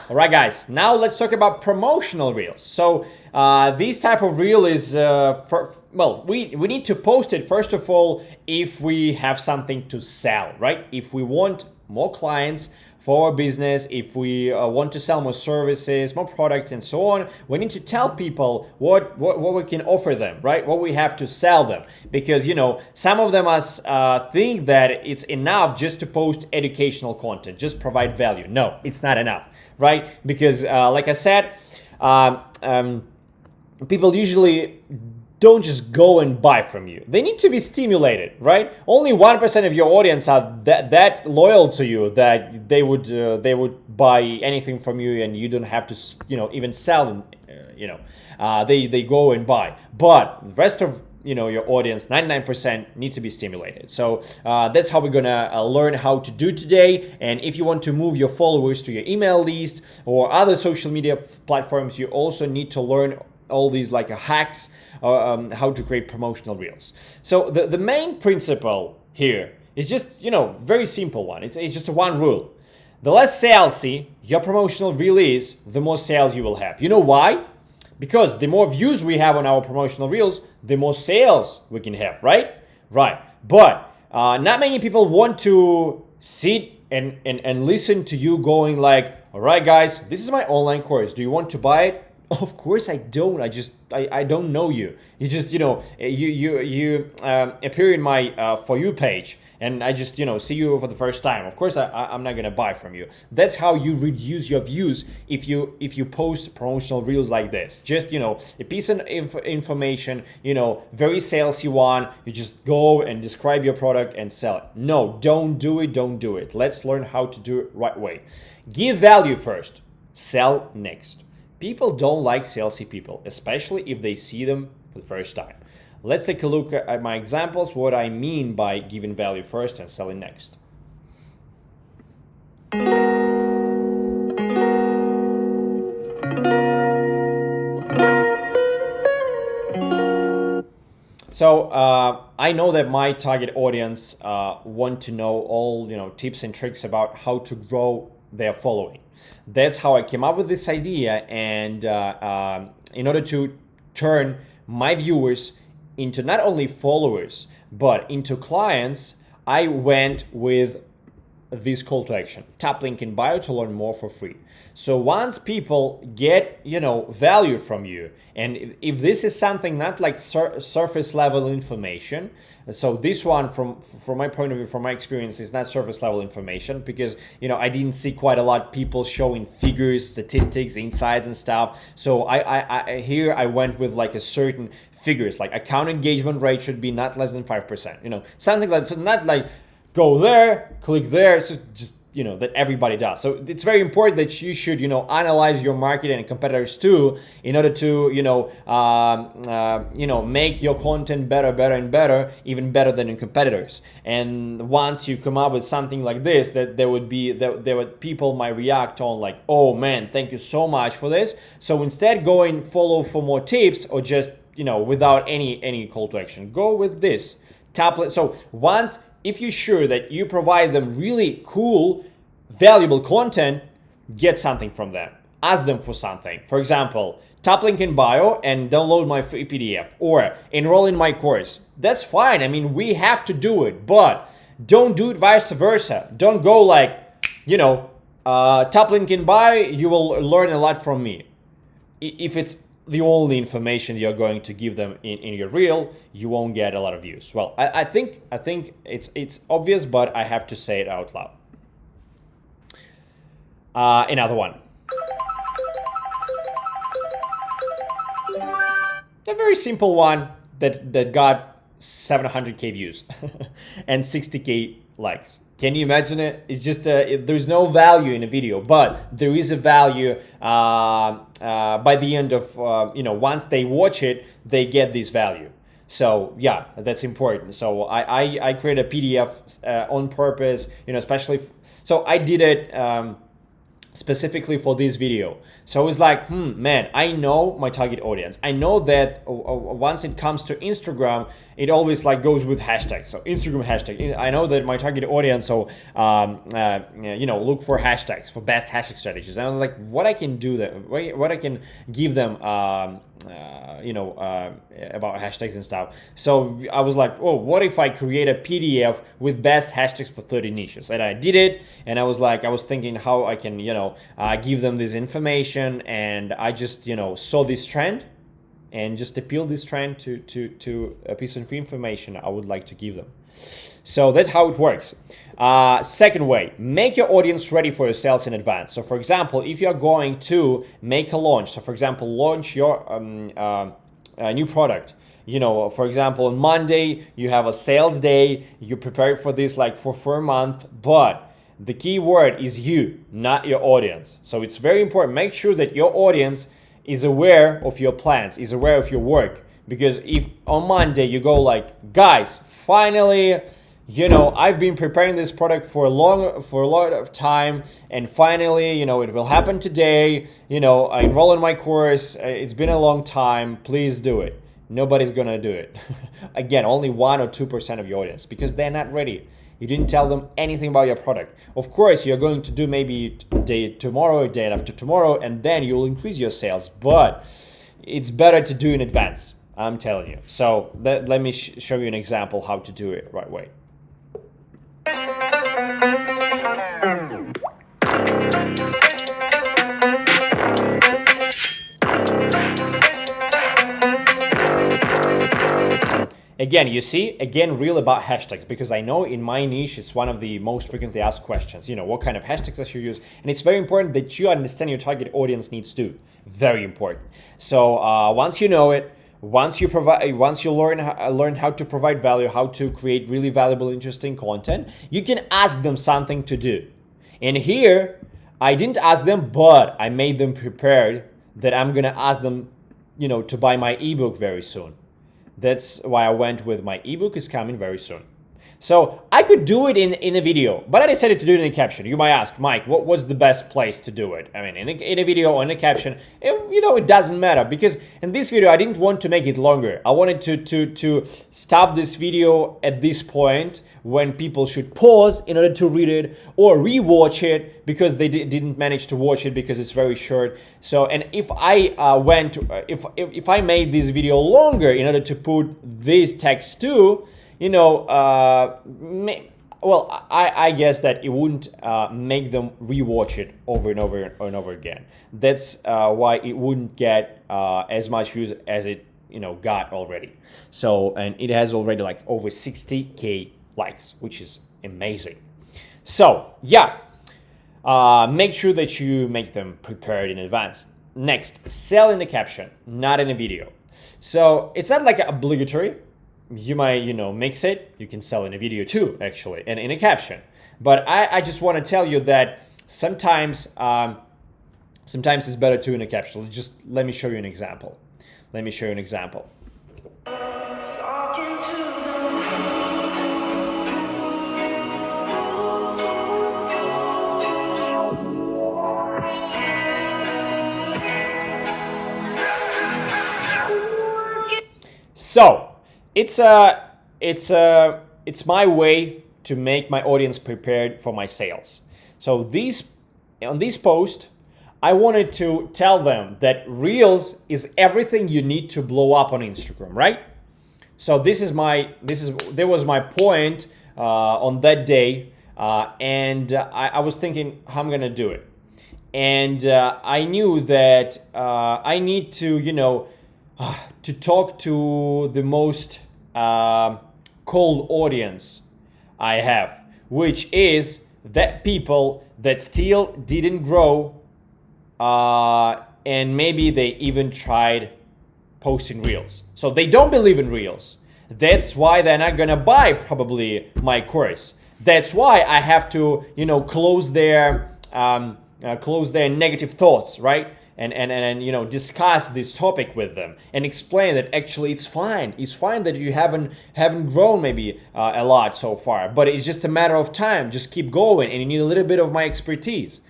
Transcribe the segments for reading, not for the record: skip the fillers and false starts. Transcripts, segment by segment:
All right, guys, now let's talk about promotional reels. So this type of reel is, we need to post it first of all if we have something to sell, right? If we want more clients for our business, if we want to sell more services, more products, and so on, we need to tell people what we can offer them, right? What we have to sell them, because some of them think that it's enough just to post educational content, just provide value. No, it's not enough, right? Because like I said, people usually don't just go and buy from you. They need to be stimulated, right? Only 1% of your audience are that loyal to you that they would buy anything from you, and you don't have to even sell them. They go and buy. But the rest of your audience, 99%, need to be stimulated. So that's how we're gonna learn how to do today. And if you want to move your followers to your email list or other social media platforms, you also need to learn all these hacks, how to create promotional reels. So the main principle here is just very simple one. It's just one rule. The less salesy your promotional reel is, the more sales you will have. You know why? Because the more views we have on our promotional reels, the more sales we can have, right? Right. But not many people want to sit and listen to you going like, all right, guys, this is my online course. Do you want to buy it? Of course I don't. I don't know you. You just you appear in my For You page, and I just see you for the first time. Of course I'm not gonna buy from you. That's how you reduce your views if you post promotional reels like this. Just a piece of information, very salesy one. You just go and describe your product and sell it. No, don't do it. Don't do it. Let's learn how to do it right way. Give value first. Sell next. People don't like salesy people, especially if they see them for the first time. Let's take a look at my examples, what I mean by giving value first and selling next. So I know that my target audience want to know all tips and tricks about how to grow their following. That's how I came up with this idea, and in order to turn my viewers into not only followers but into clients, I went with this call to action: tap link in bio to learn more for free. So once people get value from you, and if this is something not like surface level information, so this one from my point of view, from my experience, is not surface level information, because I didn't see quite a lot of people showing figures, statistics, insights and stuff. So I went with like a certain figures, like account engagement rate should be not less than 5%, something like, so not like go there, click there, so just that everybody does. So it's very important that you should analyze your market and competitors too, in order to make your content better and better, even better than your competitors. And once you come up with something like this, that there would people might react on like, oh man, thank you so much for this. So instead, go and follow for more tips, or just without any call to action, go with this tablet. So once, if you're sure that you provide them really cool, valuable content, get something from them. Ask them for something. For example, tap link in bio and download my free PDF, or enroll in my course. That's fine. I mean, we have to do it, but don't do it vice versa. Don't go like, tap link in bio, you will learn a lot from me. If it's the only information you're going to give them in your reel, you won't get a lot of views. Well, I think it's obvious, but I have to say it out loud. Another one. A very simple one that got 700k views and 60k likes. Can you imagine it? It's just there's no value in a video, but there is a value by the end of once they watch it, they get this value. So yeah, that's important. So I create a PDF on purpose, especially so I did it specifically for this video. So it's like, man, I know my target audience. I know that once it comes to Instagram, it always like goes with hashtags. So Instagram hashtag. I know that my target audience. So look for hashtags, for best hashtag strategies. And I was like, what I can do that, what I can give them, about hashtags and stuff. So I was like, oh, what if I create a PDF with best hashtags for 30 niches? And I did it, and I was thinking how I can, give them this information, and I just, saw this trend and just appeal this trend to a piece of information I would like to give them. So that's how it works. Second way, make your audience ready for your sales in advance. So for example, if you're going to make a launch, so for example, launch your new product, for example, on Monday, you have a sales day, you prepare for this like for a month, but the key word is you, not your audience. So it's very important. Make sure that your audience is aware of your plans, is aware of your work. Because if on Monday you go like, guys, finally, I've been preparing this product for a lot of time, and finally, it will happen today. I enroll in my course. It's been a long time. Please do it. Nobody's gonna do it. Again, only 1 or 2% of your audience, because they're not ready. You didn't tell them anything about your product. Of course, you're going to do maybe day tomorrow, day after tomorrow, and then you'll increase your sales. But it's better to do in advance. I'm telling you. So let me show you an example how to do it right way. Again, you see, real about hashtags, because I know in my niche, it's one of the most frequently asked questions, what kind of hashtags I should use. And it's very important that you understand your target audience needs too. Very important. So once you know it, once you learn how to provide value, how to create really valuable, interesting content, you can ask them something to do. And here, I didn't ask them, but I made them prepared that I'm gonna ask them, to buy my ebook very soon. That's why I went with my ebook is coming very soon. So I could do it in a video, but I decided to do it in a caption. You might ask, Mike, what was the best place to do it? I mean, in a video or in a caption, it doesn't matter, because in this video, I didn't want to make it longer. I wanted to stop this video at this point when people should pause in order to read it or rewatch it because they didn't manage to watch it because it's very short. So, and if I if I made this video longer in order to put this text too, I guess that it wouldn't make them rewatch it over and over and over again. That's why it wouldn't get as much views as it got already. So, and it has already like over 60K likes, which is amazing. So yeah, make sure that you make them prepared in advance. Next, sell in the caption, not in a video. So it's not like obligatory. You might, mix it. You can sell in a video too, actually, and in a caption. But I just want to tell you that sometimes it's better to in a caption. Just let me show you an example. So it's my way to make my audience prepared for my sales. So on this post, I wanted to tell them that Reels is everything you need to blow up on Instagram, right? So that was my point on that day, and I was thinking how I'm gonna do it, and I knew that I need to to talk to the most cold audience I have, which is that people that still didn't grow, and maybe they even tried posting Reels. So they don't believe in Reels. That's why they're not gonna buy probably my course. That's why I have to, close their negative thoughts, right? And discuss this topic with them and explain that actually it's fine that you haven't grown maybe a lot so far, but it's just a matter of time. Just keep going, and you need a little bit of my expertise.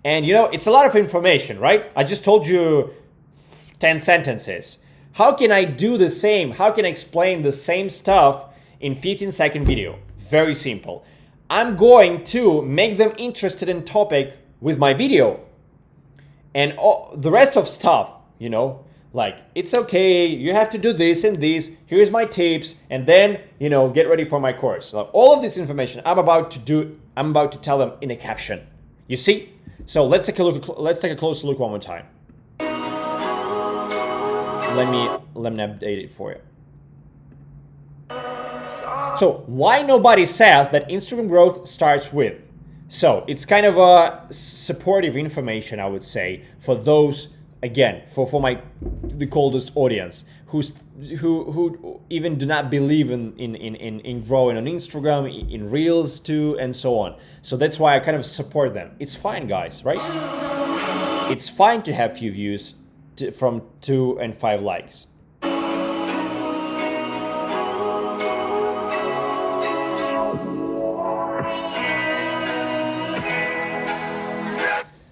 And you know, it's a lot of information, right? I just told you 10 sentences. How can I do the same? How can I explain the same stuff in 15-second video? Very simple. I'm going to make them interested in topic with my video. And all the rest of stuff, you know, like, it's okay, you have to do this and this, here's my tips, and then, you know, get ready for my course. So all of this information I'm about to tell them in a caption. You see? So let's take a closer look one more time. Let me update it for you. So why nobody says that Instagram growth starts with? So it's kind of a supportive information, I would say, for those, again, for the coldest audience who even do not believe in growing on Instagram, in Reels too, and so on. So that's why I kind of support them. It's fine, guys, right? It's fine to have few views from 2 and 5 likes.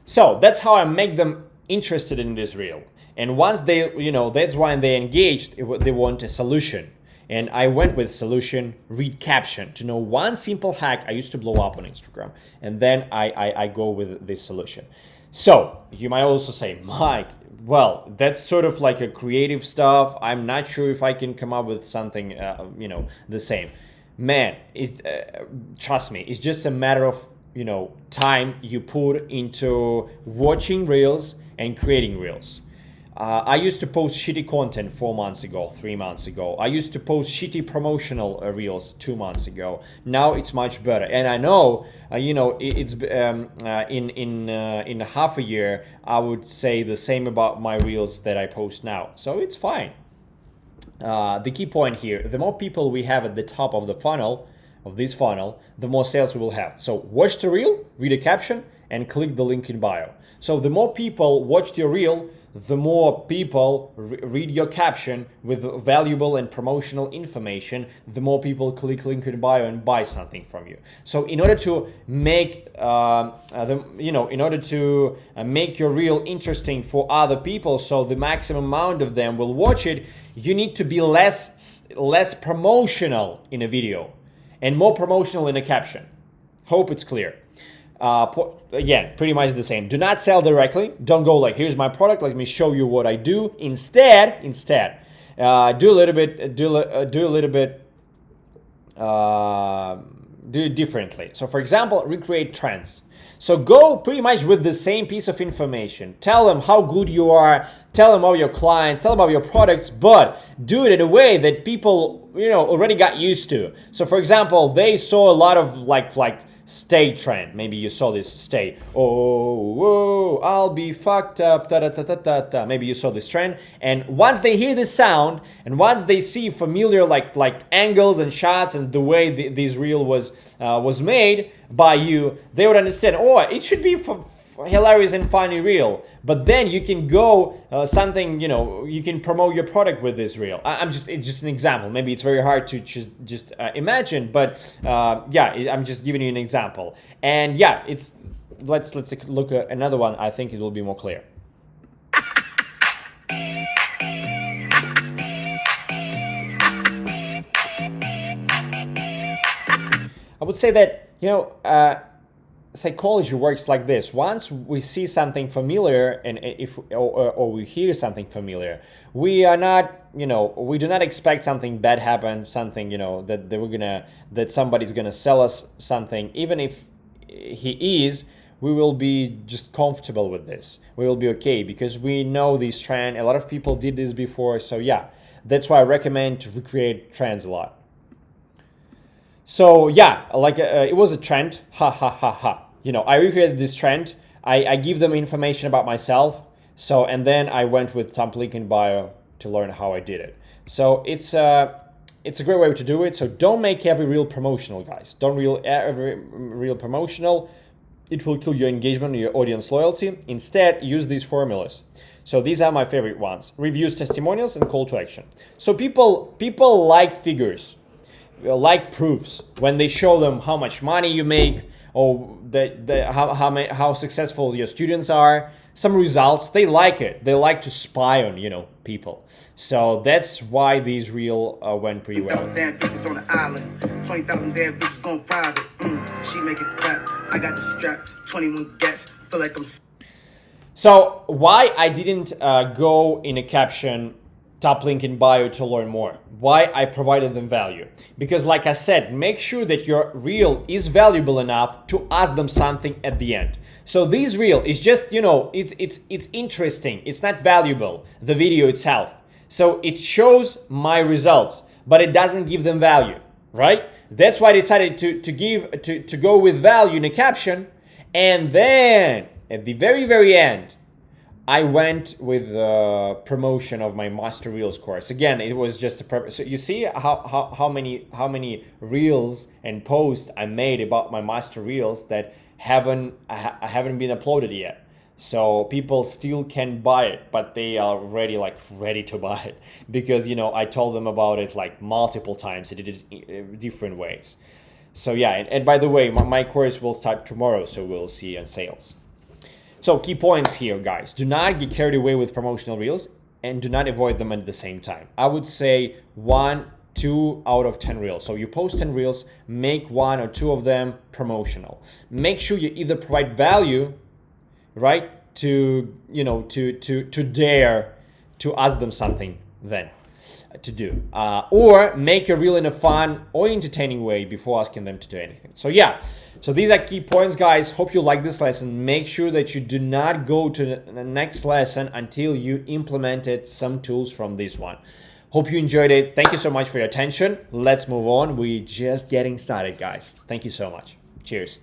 So that's how I make them interested in this reel. And once they, you know, that's why they engaged, they want a solution. And I went with solution, read caption, to know one simple hack I used to blow up on Instagram. And then I go with this solution. So you might also say, Mike, well, that's sort of like a creative stuff. I'm not sure if I can come up with something, you know, the same. Man, trust me, it's just a matter of, you know, time you put into watching reels and creating reels. I used to post shitty content 4 months ago, 3 months ago. I used to post shitty promotional reels 2 months ago. Now it's much better, and I know, you know, it's in half a year I would say the same about my reels that I post now. So it's fine. The key point here: the more people we have at the top of the funnel, of this funnel, the more sales we will have. So watch the reel, read a caption, and click the link in bio. So the more people watch your reel, the more people read your caption with valuable and promotional information, the more people click link in bio and buy something from you. So in order to make make your reel interesting for other people, so the maximum amount of them will watch it, you need to be less promotional in a video and more promotional in a caption. Hope it's clear. Again, pretty much the same. Do not sell directly. Don't go like, here's my product, let me show you what I do. Instead, do it differently. So for example, recreate trends. So go pretty much with the same piece of information. Tell them how good you are, tell them about your clients, tell them about your products, but do it in a way that people, you know, already got used to. So for example, they saw a lot of like stay trend. Maybe you saw this stay. Oh, whoa, I'll be fucked up. Ta, ta, ta, ta, ta, ta. Maybe you saw this trend. And once they hear this sound, and once they see familiar like angles and shots and the way this reel was made by you, they would understand. Oh, it should be hilarious and funny reel. But then you can go something, you know, you can promote your product with this reel. It's just an example. Maybe it's very hard to just imagine, but yeah, I'm just giving you an example. And yeah, let's take a look at another one. I think it will be more clear. I would say that, you know, psychology works like this. Once we see something familiar, and if or we hear something familiar, we are not, you know, we do not expect something bad happen, something, you know, that somebody's gonna sell us something. Even if he is, we will be just comfortable with this. We will be okay because we know this trend. A lot of people did this before, so yeah, that's why I recommend to recreate trends a lot. So yeah, like it was a trend, ha ha ha ha. You know, I recreated this trend. I give them information about myself. So, and then I went with top link in bio to learn how I did it. So it's a great way to do it. So don't make every reel promotional, guys. Don't every reel promotional. It will kill your engagement and your audience loyalty. Instead, use these formulas. So these are my favorite ones: reviews, testimonials, and call to action. So people like figures, like proofs when they show them how much money you make, or how successful your students are, some results. They like it. They like to spy on, you know, people. So that's why these reel went pretty well. 20,000 damn bitches on the island. 20,000 damn bitches going private. She make it clap. I got the strap. 21 gats. Feel like I'm. So why I didn't go in a caption, top link in bio to learn more? Why I provided them value? Because like I said, make sure that your reel is valuable enough to ask them something at the end. So this reel is just, you know, it's interesting. It's not valuable, the video itself. So it shows my results, but it doesn't give them value, right? That's why I decided to go with value in a caption, and then at the very end, I went with the promotion of my Master Reels course. Again, it was just a purpose. So you see how many reels and posts I made about my Master Reels that haven't been uploaded yet. So people still can buy it, but they are ready to buy it, because, you know, I told them about it like multiple times. I did it different ways. So yeah, and by the way, my course will start tomorrow, so we'll see on sales. So key points here, guys. Do not get carried away with promotional reels, and do not avoid them at the same time. I would say 1-2 out of 10 reels. So you post 10 reels, make 1 or 2 of them promotional. Make sure you either provide value, right, to, you know, to dare to ask them something then to do, or make a reel in a fun or entertaining way before asking them to do anything. So yeah, so these are key points, guys. Hope you like this lesson. Make sure that you do not go to the next lesson until you implemented some tools from this one. Hope you enjoyed it. Thank you so much for your attention. Let's move on. We're just getting started, guys. Thank you so much. Cheers.